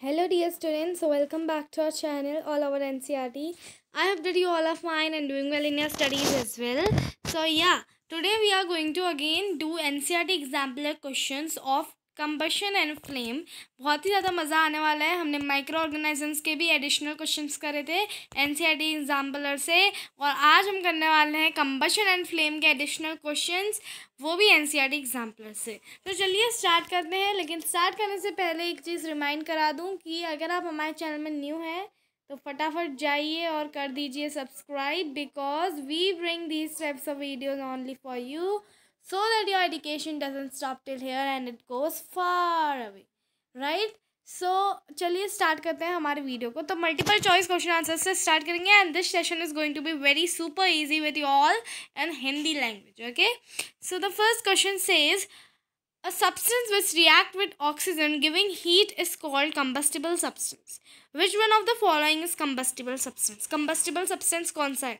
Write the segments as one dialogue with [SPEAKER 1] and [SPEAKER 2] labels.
[SPEAKER 1] Hello dear students, so welcome back to our channel all over NCERT. I hope that you all are fine and doing well in your studies as well. So yeah, today we are going to again do NCERT example questions of combustion and flame. बहुत ही ज़्यादा मज़ा आने वाला है. हमने micro ऑर्गेनाइजम्स के भी additional questions करे थे एनसीईआरटी एग्जाम्पलर से, और आज हम करने वाले हैं कंबशन एंड फ्लेम के एडिशनल क्वेश्चंस, वो भी एनसीईआरटी एग्जाम्पलर से. तो चलिए स्टार्ट करते हैं. लेकिन स्टार्ट करने से पहले एक चीज़ रिमाइंड करा दूं कि अगर आप हमारे चैनल में न्यू हैं तो फटाफट जाइए और कर दीजिए subscribe, because we bring these types of videos only for you, so that your education doesn't stop till here and it goes far away, right? So चलिए स्टार्ट करते हैं हमारे वीडियो को. तो मल्टीपल चॉइस क्वेश्चन आंसर से start करेंगे and this session is going to be very super easy with you all in Hindi language. Okay, so the first question says a substance which react with oxygen giving heat is called combustible substance. Which one of the following is combustible substance? combustible substance कौन सा है?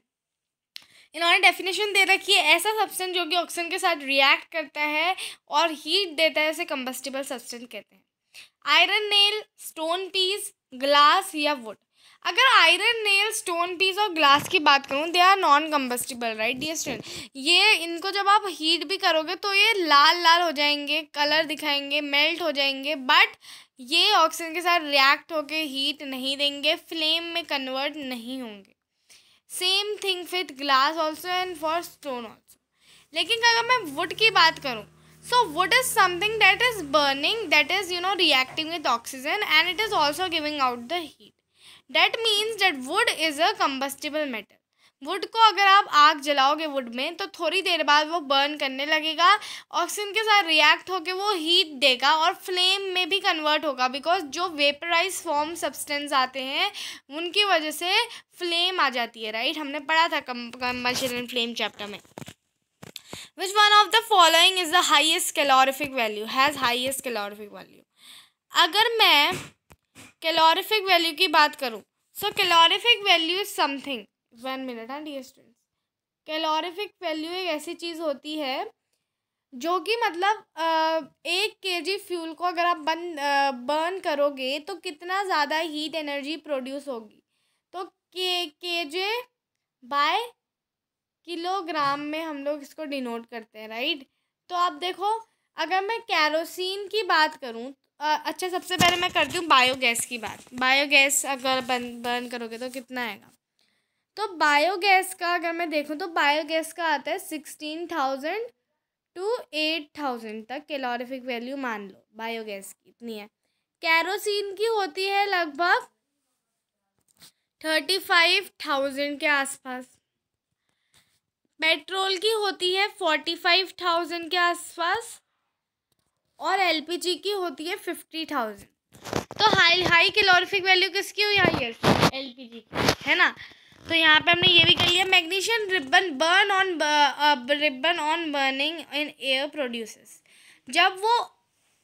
[SPEAKER 1] इन्होंने definition दे रखी है, ऐसा substance जो कि oxygen के साथ रिएक्ट करता है और हीट देता है, उसे कंबस्टिबल सब्सटेंस कहते हैं. Iron nail, stone piece, glass या वुड. अगर आयरन नेल, स्टोन पीस और ग्लास की बात करूँ, they are non combustible, right dear student. ये इनको जब आप हीट भी करोगे तो ये लाल लाल हो जाएंगे, कलर दिखाएंगे, मेल्ट हो जाएंगे, बट ये ऑक्सीजन के साथ रिएक्ट होके हीट नहीं देंगे, फ्लेम में कन्वर्ट नहीं होंगे. Same thing with glass also and for stone also. लेकिन अगर मैं वुड की बात करूँ, so would is something that is burning, that is reacting with oxygen and it is also giving out the heat. That means that would is a combustible metal. Would को अगर आप आग जलाओगे वुड में तो थोड़ी देर बाद वो बर्न करने लगेगा, ऑक्सीजन के साथ रिएक्ट होकर वो हीट देगा और फ्लेम में भी कन्वर्ट होगा, बिकॉज जो वेपराइज फॉर्म सब्सटेंस आते हैं उनकी वजह से फ्लेम आ जाती है, राइट. हमने पढ़ा था कंबशन एंड फ्लेम चैप्टर में. Which one of the following is the highest calorific value, has highest calorific value. अगर मैं कैलोरीफिक वैल्यू की बात करूँ, so calorific value is something, 1 minute हाँ डियर स्टूडेंट्स. कैलोरीफिक वैल्यू एक ऐसी चीज़ होती है जो कि मतलब 1 kg फ्यूल को अगर आप बर्न करोगे तो कितना ज़्यादा हीट एनर्जी प्रोड्यूस होगी. तो केजे बाय किलोग्राम में हम लोग इसको डिनोट करते हैं, राइट. तो आप देखो, अगर मैं कैरोसिन की बात करूं, अच्छा सबसे पहले मैं करती हूँ बायोगैस की बात. बायोगैस अगर बर्न करोगे तो कितना आएगा. तो बायोगैस का अगर मैं देखूं तो बायोगैस का आता है 16,000 to 8,000 तक कैलोरीफिक वैल्यू, मान लो बायोगैस की इतनी है. कैरोसिन की होती है लगभग 35,000 के आसपास. पेट्रोल की होती है 45,000 के आसपास और एलपीजी की होती है 50,000. तो हाई कैलोरीफिक वैल्यू किसकी हुई? हाईएस्ट एलपीजी की, है ना. तो यहाँ पे हमने ये भी कही है, magnesium ribbon ribbon on burning in air produces. जब वो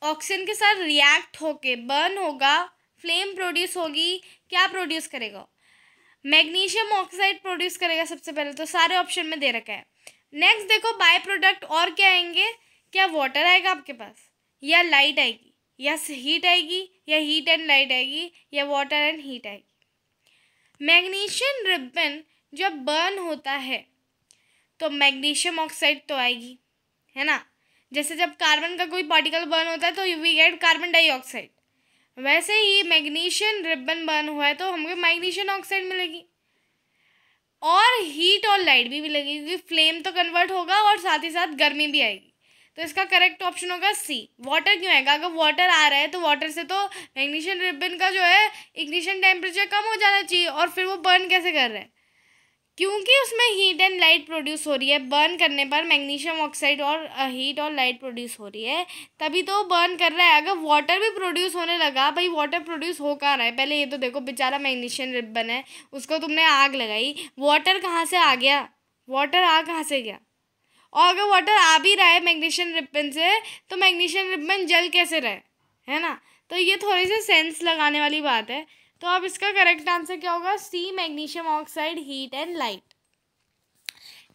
[SPEAKER 1] ऑक्सीजन के साथ रिएक्ट होके बर्न होगा, फ्लेम प्रोड्यूस होगी, क्या प्रोड्यूस करेगा? मैग्नीशियम ऑक्साइड प्रोड्यूस करेगा सबसे पहले. तो सारे ऑप्शन में दे रखा है. नेक्स्ट देखो, बाय प्रोडक्ट और क्या आएंगे? क्या वाटर आएगा आपके पास, या लाइट आएगी, या हीट आएगी, या हीट एंड लाइट आएगी, या वाटर एंड हीट आएगी. मैग्नीशियम रिबन जब बर्न होता है तो मैग्नीशियम ऑक्साइड तो आएगी, है ना. जैसे जब कार्बन का कोई पार्टिकल बर्न होता है तो वी गेट कार्बन डाइऑक्साइड, वैसे ही मैग्नीशियम रिबन बर्न हुआ है तो हमको मैग्नीशियम ऑक्साइड मिलेगी और हीट और लाइट भी मिलेगी, क्योंकि फ्लेम तो कन्वर्ट होगा और साथ ही साथ गर्मी भी आएगी. तो इसका करेक्ट ऑप्शन होगा सी. वाटर क्यों आएगा? अगर वाटर आ रहा है तो वाटर से तो मैग्नीशियम रिबन का जो है इग्निशन टेम्परेचर कम हो जाना चाहिए, और फिर वो बर्न कैसे कर रहा है? क्योंकि उसमें हीट एंड लाइट प्रोड्यूस हो रही है. बर्न करने पर मैग्नीशियम ऑक्साइड और हीट और लाइट प्रोड्यूस हो रही है, तभी तो बर्न कर रहा है. अगर वाटर भी प्रोड्यूस होने लगा, भाई वाटर प्रोड्यूस हो कहाँ रहा है? पहले ये तो देखो, बेचारा मैग्नीशियम रिबन है, उसको तुमने आग लगाई, वाटर कहाँ से आ गया? वाटर आ कहाँ से गया? और अगर वाटर आ भी रहा है मैग्नीशियम रिबन से तो मैग्नीशियम रिबन जल कैसे रहे, है ना. तो ये थोड़ी सी सेंस लगाने वाली बात है. तो अब इसका करेक्ट आंसर क्या होगा? C, magnesium oxide, heat and light.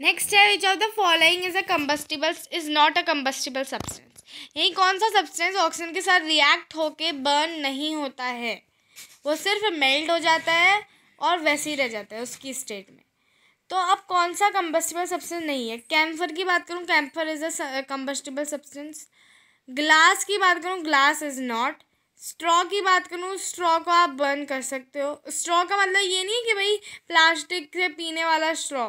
[SPEAKER 1] Next है, which of the following is a combustible is not a combustible substance. यही कौन सा सब्सटेंस ऑक्सीजन के साथ रिएक्ट होके बर्न नहीं होता है? वो सिर्फ मेल्ट हो जाता है और वैसे ही रह जाता है उसकी स्टेट में। तो अब कौन सा कंबस्टिबल सब्सटेंस नहीं है? कैम्फर की बात करूँ, camphor is a combustible substance. Glass की बात करूँ, ग्लास इज़ नॉट। स्ट्रॉ की बात करूँ, स्ट्रॉ को आप बर्न कर सकते हो। स्ट्रॉ का मतलब ये नहीं है कि भाई प्लास्टिक से पीने वाला स्ट्रॉ।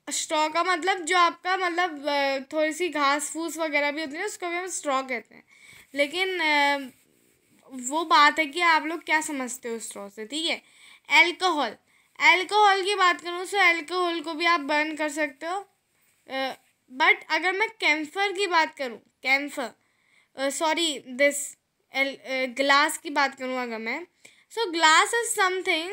[SPEAKER 1] स्ट्रॉ का मतलब जो आपका मतलब थोड़ी सी घास फूस वगैरह भी होती है उसको भी हम स्ट्रॉ कहते हैं। लेकिन वो बात है कि आप लोग क्या समझते हो स्ट्रॉ से, ठीक है। एल्कोहल, एल्कोहल की बात करूँ तो एल्कोहल को भी आप बर्न कर सकते हो। बट अगर मैं कैम्फर की बात करूँ, कैम्फर सॉरी दिस ग्लास की बात करूँ अगर मैं, so glass is something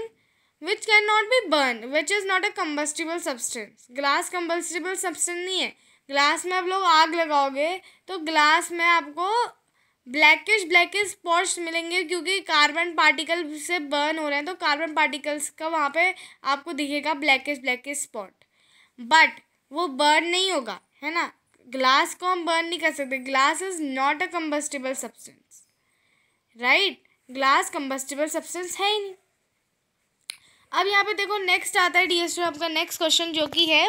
[SPEAKER 1] which can not be burn, which is not a combustible substance. Glass combustible substance नहीं है। ग्लास में आप लोग आग लगाओगे तो ग्लास में आपको ब्लैकिश स्पॉट्स मिलेंगे क्योंकि कार्बन पार्टिकल से बर्न हो रहे हैं, तो कार्बन पार्टिकल्स का वहाँ पे आपको दिखेगा ब्लैकिश स्पॉट। बट वो बर्न नहीं होगा, है ना। ग्लास को हम बर्न नहीं कर सकते। Glass is not a combustible substance, right. Glass combustible substance है ही नहीं। अब यहाँ पे देखो नेक्स्ट आता है डी आपका नेक्स्ट क्वेश्चन जो कि है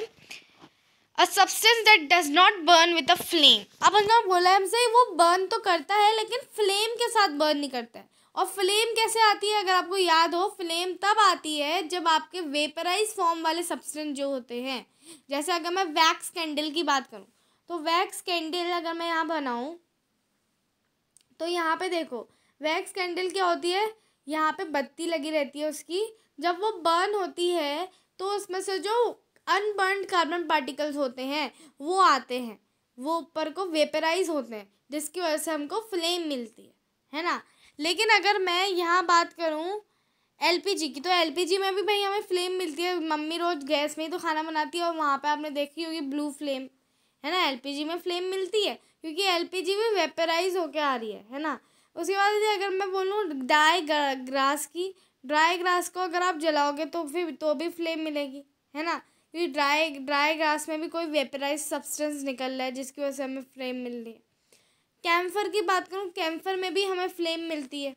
[SPEAKER 1] a substance that does not burn with a flame. अब हमने बोला है हमसे वो बर्न तो करता है लेकिन फ्लेम के साथ बर्न नहीं करता है। और फ्लेम कैसे आती है? अगर आपको याद हो, फ्लेम तब आती है जब आपके वेपराइज फॉर्म वाले सब्सटेंस जो होते हैं, जैसे अगर मैं वैक्स कैंडल की बात करूँ तो वैक्स कैंडल अगर मैं यहाँ बनाऊँ तो यहाँ पे देखो वैक्स कैंडल क्या होती है, यहाँ पे बत्ती लगी रहती है उसकी। जब वो बर्न होती है तो उसमें से जो अनबर्न्ड कार्बन पार्टिकल्स होते हैं वो आते हैं, वो ऊपर को वेपराइज होते हैं, जिसकी वजह से हमको फ्लेम मिलती है ना। लेकिन अगर मैं यहाँ बात करूँ एलपीजी की, तो एलपीजी में भी भाई हमें फ्लेम मिलती है। मम्मी रोज़ गैस में ही तो खाना बनाती है और वहाँ पे आपने देखी होगी ब्लू फ्लेम, है ना। एलपीजी में फ्लेम मिलती है क्योंकि एलपीजी भी वेपराइज होके आ रही है ना। उसके बाद अगर मैं बोलूँ ड्राई ग्रास की, ड्राई ग्रास को अगर आप जलाओगे तो फिर तो भी फ्लेम मिलेगी, है ना, क्योंकि ड्राई ग्रास में भी कोई वेपराइज सब्सटेंस निकल रहा है जिसकी वजह से हमें फ्लेम मिल रही है। कैम्फर की बात करूँ, कैम्फर में भी हमें फ्लेम मिलती है।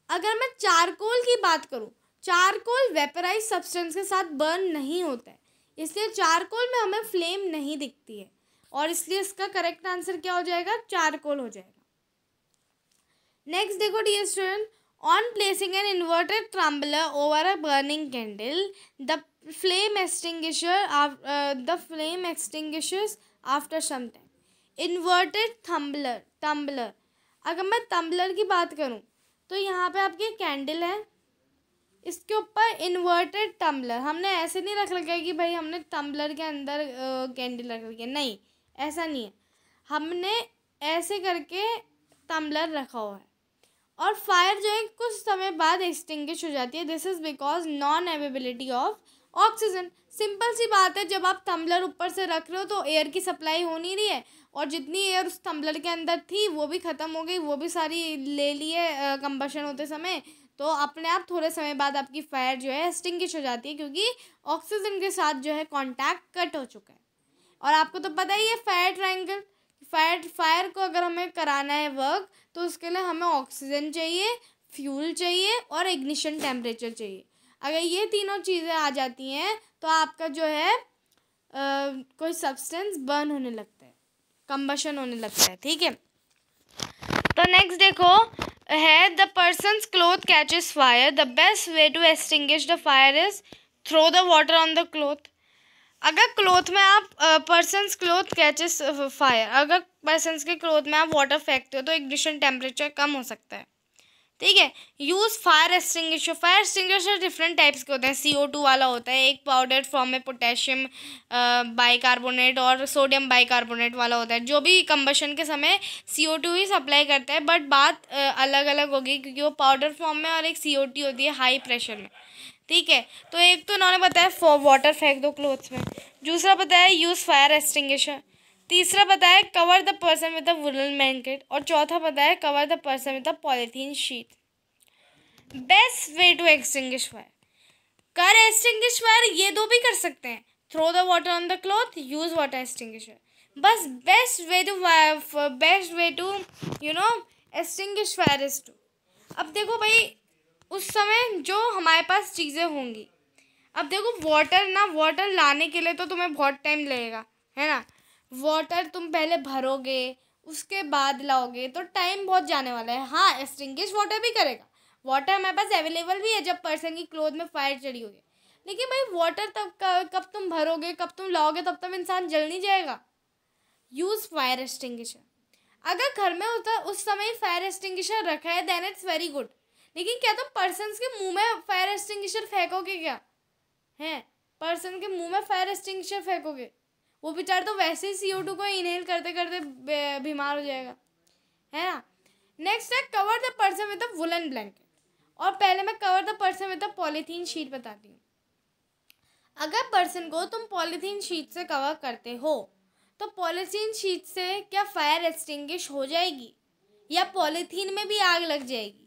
[SPEAKER 1] अगर मैं चारकोल की बात करूँ, चारकोल वेपराइज सब्सटेंस के साथ बर्न नहीं होता है, इसलिए चारकोल में हमें फ्लेम नहीं दिखती है और इसलिए इसका करेक्ट आंसर क्या हो जाएगा? चारकोल हो जाएगा। नेक्स्ट देखो dear student, on placing an inverted tumbler over a burning candle the flame extinguishes after some time. Inverted tumbler, अगर मैं टम्बलर की बात करूँ तो यहाँ पे आपकी कैंडल है, इसके ऊपर इन्वर्टेड टम्बलर, हमने ऐसे नहीं रख रखा है कि भाई हमने टम्बलर के अंदर कैंडल रख रखी है, नहीं ऐसा नहीं है। हमने ऐसे करके टम्बलर रखा हुआ है और फायर जो है कुछ समय बाद एक्सटिंग्विश हो जाती है। This is because non availability of oxygen. Simple सी बात है, जब आप टम्बलर ऊपर से रख रहे हो तो एयर की सप्लाई हो नहीं रही है और जितनी एयर उस टम्बलर के अंदर थी वो भी ख़त्म हो गई, वो भी सारी ले लिए कंबशन होते समय। तो अपने आप थोड़े समय बाद आपकी फायर जो है एक्सटिंग्विश हो जाती है क्योंकि ऑक्सीजन के साथ जो है कॉन्टैक्ट कट हो चुका है। और आपको तो पता ही है फायर ट्रायंगल, फायर को अगर हमें कराना है वर्क तो उसके लिए हमें ऑक्सीजन चाहिए, फ्यूल चाहिए और इग्निशन टेम्परेचर चाहिए। अगर ये तीनों चीज़ें आ जाती हैं तो आपका जो है कोई सब्सटेंस बर्न होने लगता है, कंबशन होने लगता है, ठीक है। तो नेक्स्ट देखो है the person's cloth catches fire, the best way to extinguish the fire is throw the water on the cloth. अगर क्लोथ में आप पर्सनस क्लोथ कैचेस फायर, अगर पर्सनस के क्लोथ में आप वाटर फेंकते हो तो इग्निशन टेम्परेचर कम हो सकता है, ठीक है। Use fire extinguisher, fire extinguisher different types के होते हैं। CO2 वाला होता है, एक पाउडर फॉर्म में पोटेशियम बाइकार्बोनेट और सोडियम बाइकार्बोनेट वाला होता है, जो भी कंबशन के समय CO2 ही सप्लाई करता है। बट बात अलग अलग होगी क्योंकि वो पाउडर फॉर्म में और एक CO2 होती है हाई प्रेशर में, ठीक है। तो एक तो उन्होंने बताया वाटर फेंक दो क्लोथ्स में, दूसरा बताया यूज़ फायर एक्सटिंग्विशर, तीसरा बताया cover the person with a woollen blanket और चौथा बताया cover the person with a polythene sheet. Best way to extinguish fire, कर एक्सटिंग्विश फायर ये दो भी कर सकते हैं, throw the water on the cloth, use water extinguisher. बस best way to extinguish fire is to, अब देखो भाई, उस समय जो हमारे पास चीज़ें होंगी, अब देखो वाटर लाने के लिए तो तुम्हें बहुत टाइम लगेगा, है ना। वाटर तुम पहले भरोगे, उसके बाद लाओगे, तो टाइम बहुत जाने वाला है। हाँ, एक्सटिंग्विश वाटर भी करेगा, वाटर हमारे पास अवेलेबल भी है जब पर्सन की क्लोथ में फायर चढ़ी होगी। लेकिन भाई वाटर तब कब तुम भरोगे, कब तुम लाओगे, तब तक इंसान जल नहीं जाएगा। Use fire extinguisher. अगर घर में होता उस समय फायर एक्सटिंग्विशर रखा है देन इट्स वेरी गुड। लेकिन क्या तुम पर्सन के मुंह में फायर एक्सटिंग्विशर फेंकोगे क्या? हैं, पर्सन के मुंह में फायर एक्सटिंग्विशर फेंकोगे? वो बेचारा तो वैसे ही CO2 को इनहेल करते करते बीमार हो जाएगा, है ना। नेक्स्ट है cover the person with a woollen blanket. और पहले मैं cover the person with a polythene sheet बताती हूँ। अगर पर्सन को तुम पॉलीथीन शीट से कवर करते हो तो पॉलीथीन शीट से क्या फायर एक्सटिंग्विश हो जाएगी या पॉलीथीन में भी आग लग जाएगी?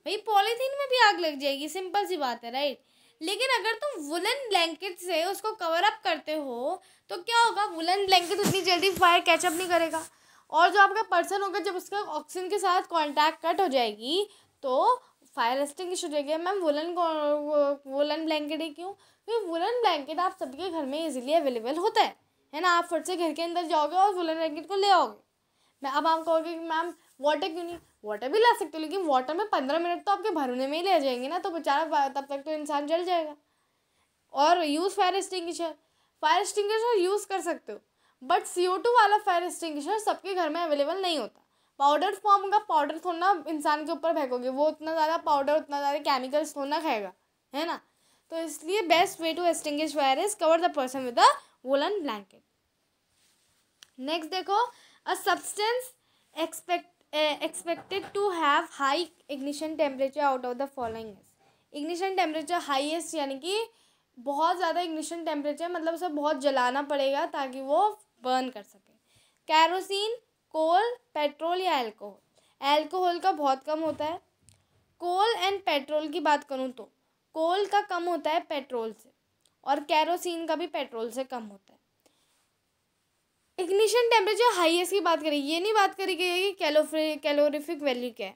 [SPEAKER 1] भाई पॉलीथीन में भी आग लग जाएगी, सिंपल सी बात है, राइट। लेकिन अगर तुम वुलन ब्लैंकेट से उसको कवर अप करते हो तो क्या होगा, वुलन ब्लैंकेट उतनी जल्दी फायर कैचअप नहीं करेगा, और जो आपका पर्सन होगा जब उसका ऑक्सीजन के साथ कांटेक्ट कट हो जाएगी तो फायर एक्सटिंग्विश हो जाएगी। मैम वुलन ब्लैंकेट ही क्यों? क्योंकि वुलन ब्लैंकेट आप सबके घर में इजीली अवेलेबल होता है ना। आप फट से घर के अंदर जाओगे और वुलन ब्लैंकेट को ले आओगे। मैं अब आप कहोगे कि मैम वाटर क्यों नहीं? वाटर भी ला सकते हो, लेकिन वाटर में 15 मिनट तो आपके भरने में ही ले जाएंगे ना, तो बेचारा तब तक तो इंसान जल जाएगा। और यूज़ फायर एक्सटिंग्विशर यूज़ कर सकते हो, बट CO2 वाला फायर एक्सटिंग्विशर सबके घर में अवेलेबल नहीं होता। पाउडर फॉर्म का पाउडर थोड़ा इंसान के ऊपर फेंकोगे, वो उतना ज़्यादा पाउडर उतना ज़्यादा केमिकल्स थोड़ा खाएगा, है ना। तो इसलिए best way to extinguish fire is cover the person with a woollen blanket. Next देखो, a substance expected to have high ignition temperature out of the following is। ignition temperature highest यानी कि बहुत ज़्यादा ignition temperature, मतलब उसे बहुत जलाना पड़ेगा ताकि वो बर्न कर सके। कैरोसिन, कोल, पेट्रोल या अल्कोहल? अल्कोहल का बहुत कम होता है। कोल एंड पेट्रोल की बात करूँ तो कोल का कम होता है पेट्रोल से, और कैरोसिन का भी पेट्रोल से कम होता है। इग्निशन टेम्परेचर हाईएस्ट की बात करें, ये नहीं बात करी गई कि कैलोरीफिक वैल्यू क्या है।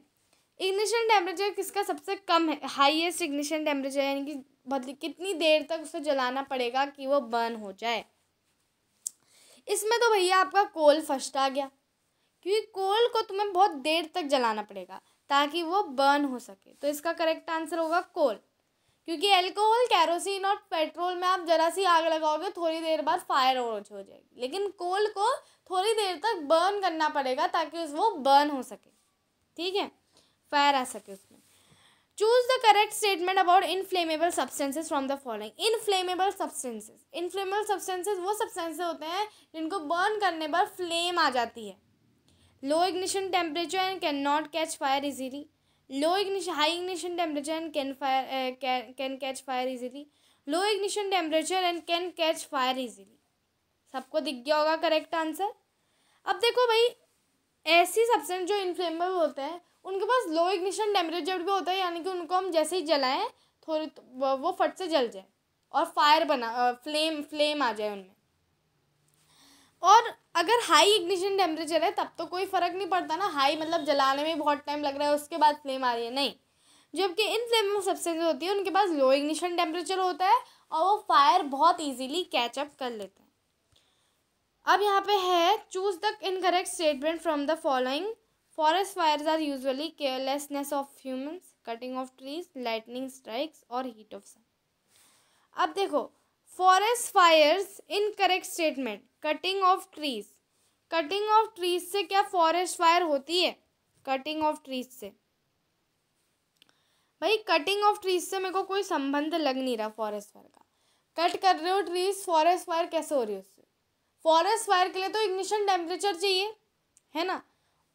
[SPEAKER 1] इग्निशन टेम्परेचर किसका सबसे कम है? हाईएस्ट इग्निशन टेम्परेचर, यानी कि मतलब कितनी देर तक उसे जलाना पड़ेगा कि वो बर्न हो जाए। इसमें तो भैया आपका कोल फर्स्ट आ गया, क्योंकि कोल को तुम्हें बहुत देर तक जलाना पड़ेगा ताकि वो बर्न हो सके, तो इसका करेक्ट आंसर होगा कोल। क्योंकि अल्कोहल, कैरोसिन और पेट्रोल में आप जरा सी आग लगाओगे थोड़ी देर बाद फायर हो जाएगी, लेकिन कोल को थोड़ी देर तक बर्न करना पड़ेगा ताकि वो बर्न हो सके, ठीक है, फायर आ सके उसमें। Choose the correct statement about inflammable substances from the following. Inflammable substances वो सब्सटेंसेज होते हैं जिनको बर्न करने पर फ्लेम आ जाती है। Low ignition temperature and can not catch fire easily. high ignition temperature and can catch fire easily. Low ignition temperature and can catch fire easily. सबको दिख गया होगा करेक्ट आंसर। अब देखो भाई, ऐसी सब्सटेंस जो इनफ्लेमेबल होते हैं उनके पास लो इग्निशन टेम्परेचर भी होता है, यानी कि उनको हम जैसे ही जलाएं थोड़ी वो फट से जल जाए और फायर फ्लेम आ जाए उनमें। और अगर हाई इग्निशन टेम्परेचर है तब तो कोई फ़र्क नहीं पड़ता ना, हाई मतलब जलाने में बहुत टाइम लग रहा है उसके बाद फ्लेम आ रही है, नहीं। जबकि इनफ्लेमेबल सब्सटेंस होती है उनके पास लो इग्निशन टेम्परेचर होता है और वो फायर बहुत इजीली कैचअप कर लेते हैं। अब यहाँ पे है, choose the incorrect statement from the following. Forest fires are usually carelessness of humans, cutting of trees, lightning strikes और हीट ऑफ सन। अब देखो, forest fires incorrect statement, cutting of trees. Cutting of trees से क्या forest fire होती है? Cutting of trees से भाई, cutting of trees से मेरे को कोई संबंध लग नहीं रहा फॉरेस्ट फायर का। कट कर रहे हो ट्रीज, फॉरेस्ट फायर कैसे हो रही है उससे? फॉरेस्ट फायर के लिए तो इग्निशन टेम्परेचर चाहिए, है ना,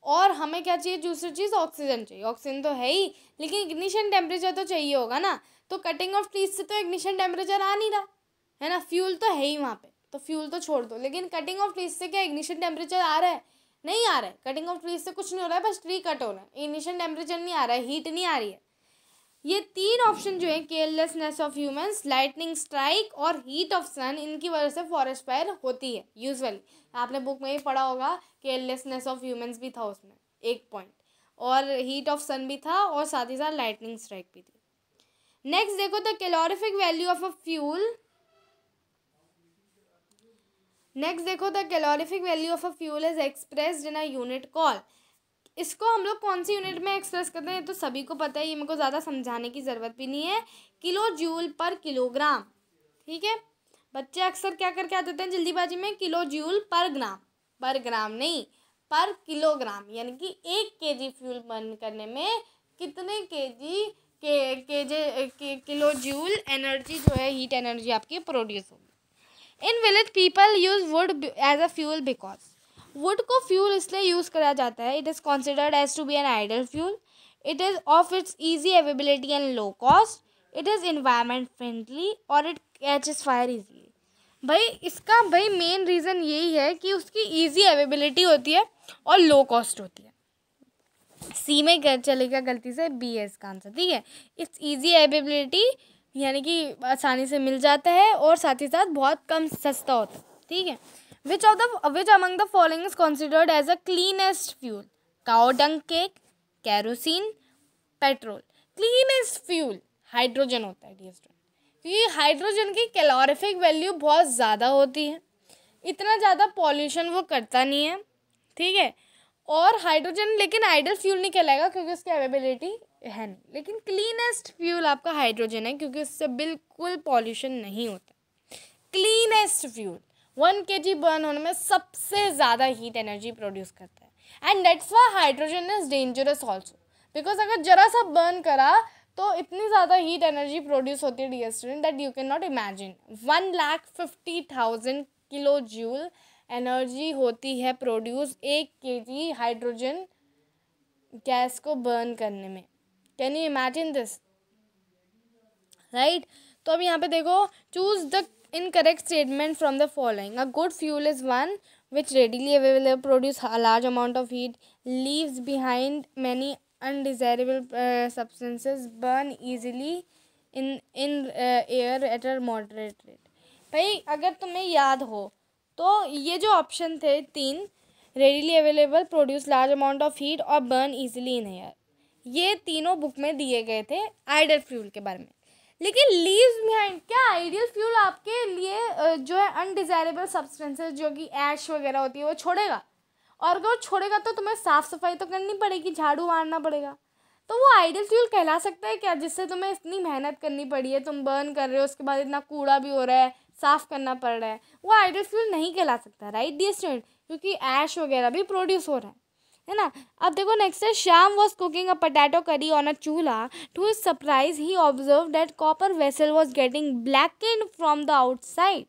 [SPEAKER 1] और हमें क्या चाहिए? दूसरी चीज़ ऑक्सीजन चाहिए। ऑक्सीजन तो है ही, लेकिन इग्निशन टेम्परेचर तो चाहिए होगा ना। तो कटिंग ऑफ ट्रीज से तो इग्निशन टेम्परेचर आ नहीं रहा, है ना, फ्यूल तो है ही वहाँ पे, तो फ्यूल तो छोड़ दो। लेकिन कटिंग ऑफ ट्रीज से क्या इग्निशन टेम्परेचर आ रहा है? नहीं आ रहा है। कटिंग ऑफ ट्रीज से कुछ नहीं हो रहा है, बस ट्री कट हो रहा है, इग्निशन टेम्परेचर नहीं आ रहा है, हीट नहीं आ रही है। ये तीन ऑप्शन जो है, carelessness of humans, lightning strike और हीट ऑफ सन, इनकी वजह से फॉरेस्ट फायर होती है यूजुअली। आपने बुक में ही पढ़ा होगा, केयरलेसनेस ऑफ ह्यूमंस भी था उसमें एक पॉइंट, और हीट ऑफ सन भी था और साथ ही साथ लाइटनिंग स्ट्राइक भी थी. नेक्स्ट देखो the calorific value of a fuel. Next देखो the calorific value of a fuel is expressed in a unit call. इसको हम लोग कौन सी यूनिट में एक्सप्रेस करते हैं ये तो सभी को पता है, ये मेरे को ज़्यादा समझाने की ज़रूरत भी नहीं है. किलो जूल पर किलोग्राम. ठीक है, बच्चे अक्सर क्या करके आ जाते हैं जल्दीबाजी में, किलो जूल पर ग्राम. पर ग्राम नहीं, पर किलोग्राम. यानी कि 1 kg फ्यूल बर्न करने में कितने किलो जूल एनर्जी जो है, हीट एनर्जी आपकी प्रोड्यूस होगी. In village people use wood as a fuel because. Wood को फ्यूल इसलिए यूज़ करा जाता है, it is considered as to be an ideal fuel. It is of its easy availability and low cost. It is environment friendly और it catches fire easily. भाई इसका main reason यही है कि उसकी ईजी अवेबिलिटी होती है और लो कॉस्ट होती है. सी में चलेगा गलती से, बी है इसका आंसर. ठीक है, इट्स ईजी अवेबिलिटी यानी कि आसानी से मिल जाता है और साथ ही साथ बहुत कम सस्ता होता है. ठीक है, which among the following is considered as a cleanest fuel. Cow dung cake, kerosene, petrol. Cleanest fuel hydrogen होता है डियर स्टूडेंट, क्योंकि हाइड्रोजन की कैलोरीफिक वैल्यू बहुत ज़्यादा होती है, इतना ज़्यादा पॉल्यूशन वो करता नहीं है. ठीक है, और हाइड्रोजन लेकिन आइडल फ्यूल नहीं कहलाएगा क्योंकि उसकी अवेबिलिटी है नहीं. लेकिन क्लीनेस्ट फ्यूल आपका हाइड्रोजन है क्योंकि उससे बिल्कुल पॉल्यूशन नहीं होता. क्लीनेस्ट फ्यूल 1 kg बर्न होने में सबसे ज़्यादा हीट एनर्जी प्रोड्यूस करता है. And that's why hydrogen is dangerous also, because अगर जरा सा बर्न करा तो इतनी ज़्यादा हीट एनर्जी प्रोड्यूस होती है dear student that you can not imagine. 1,50,000 kilo joule energy होती है प्रोड्यूस 1 kg हाइड्रोजन गैस को बर्न करने में. Can you imagine this, right. तो अब यहाँ पे देखो, choose the incorrect statement from the following. A good fuel is one which readily available produce a large amount of heat, leaves behind many undesirable substances, burn easily in air at a moderate rate. भाई अगर तुम्हें याद हो तो ये जो option थे 3, readily available, produce large amount of heat और बर्न ईजिली इन एयर, ये तीनों बुक में दिए गए थे आइडल फ्यूल के बारे में. लेकिन लीव्स बिहाइंड, क्या आइडियल फ्यूल आपके लिए जो है अनडिजायरेबल सब्सटेंसेस जो कि ऐश वगैरह होती है वो छोड़ेगा? और अगर छोड़ेगा तो तुम्हें साफ़ सफाई तो करनी पड़ेगी, झाड़ू मारना पड़ेगा. तो वो आइडियल फ्यूल कहला सकता है क्या, जिससे तुम्हें इतनी मेहनत करनी पड़ी है, तुम बर्न कर रहे हो, उसके बाद इतना कूड़ा भी हो रहा है, साफ़ करना पड़ रहा है, वो आइडियल फ्यूल नहीं कहला सकता, राइट डियर स्टूडेंट, क्योंकि ऐश वगैरह भी प्रोड्यूस हो रहा है ना. अब देखो नेक्स्ट है, Shyam was cooking a potato curry on a chulha. To his surprise he observe that copper vessel was getting blackened from the outside.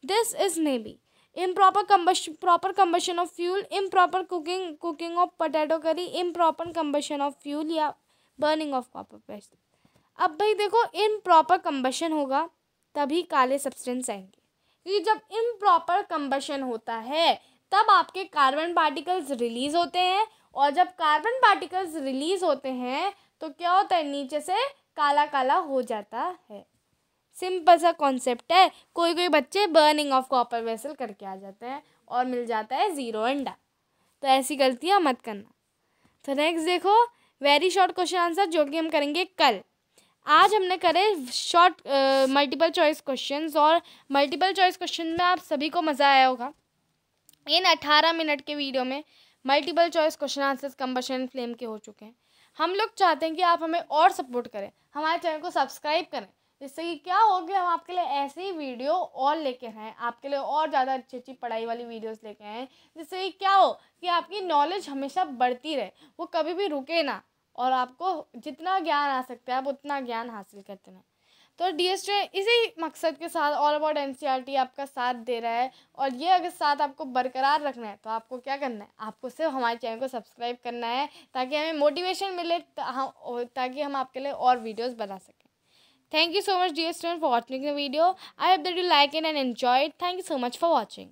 [SPEAKER 1] This is may be improper combustion of fuel, improper cooking of potato curry, improper combustion of fuel या burning of copper vessel. अब भाई देखो, improper combustion होगा तभी काले substance आएंगे, क्योंकि जब improper combustion होता है तब आपके कार्बन पार्टिकल्स रिलीज होते हैं, और जब कार्बन पार्टिकल्स रिलीज होते हैं तो क्या होता है, नीचे से काला काला हो जाता है. सिंपल सा कॉन्सेप्ट है. कोई बच्चे बर्निंग ऑफ कॉपर वेसल करके आ जाते हैं और मिल जाता है 0 अंडा. तो ऐसी गलतियाँ मत करना. तो नेक्स्ट देखो, वेरी शॉर्ट क्वेश्चन आंसर जो कि हम करेंगे कल. आज हमने करे शॉर्ट मल्टीपल चॉइस क्वेश्चंस, और मल्टीपल चॉइस क्वेश्चन में आप सभी को मज़ा आया होगा. इन 18 मिनट के वीडियो में multiple choice question answers combustion flame के हो चुके हैं. हम लोग चाहते हैं कि आप हमें और सपोर्ट करें, हमारे चैनल को सब्सक्राइब करें, जिससे कि क्या हो गया, हम आपके लिए ऐसे ही वीडियो और लेके आए, आपके लिए और ज़्यादा अच्छी पढ़ाई वाली वीडियोस लेके आए, जिससे कि क्या हो कि आपकी नॉलेज हमेशा बढ़ती रहे, वो कभी भी रुके ना, और आपको जितना ज्ञान आ सकता है आप उतना ज्ञान हासिल करते रहें. तो डियर स्टूडेंट, इसी मकसद के साथ ऑल अबाउट एनसीईआरटी आपका साथ दे रहा है, और ये अगर साथ आपको बरकरार रखना है तो आपको क्या करना है, आपको सिर्फ हमारे चैनल को सब्सक्राइब करना है, ताकि हमें मोटिवेशन मिले, ताकि हम आपके लिए और वीडियोज़ बना सकें. Thank you so much dear students for watching the video. I hope that you like it and enjoy it. Thank you so much for watching.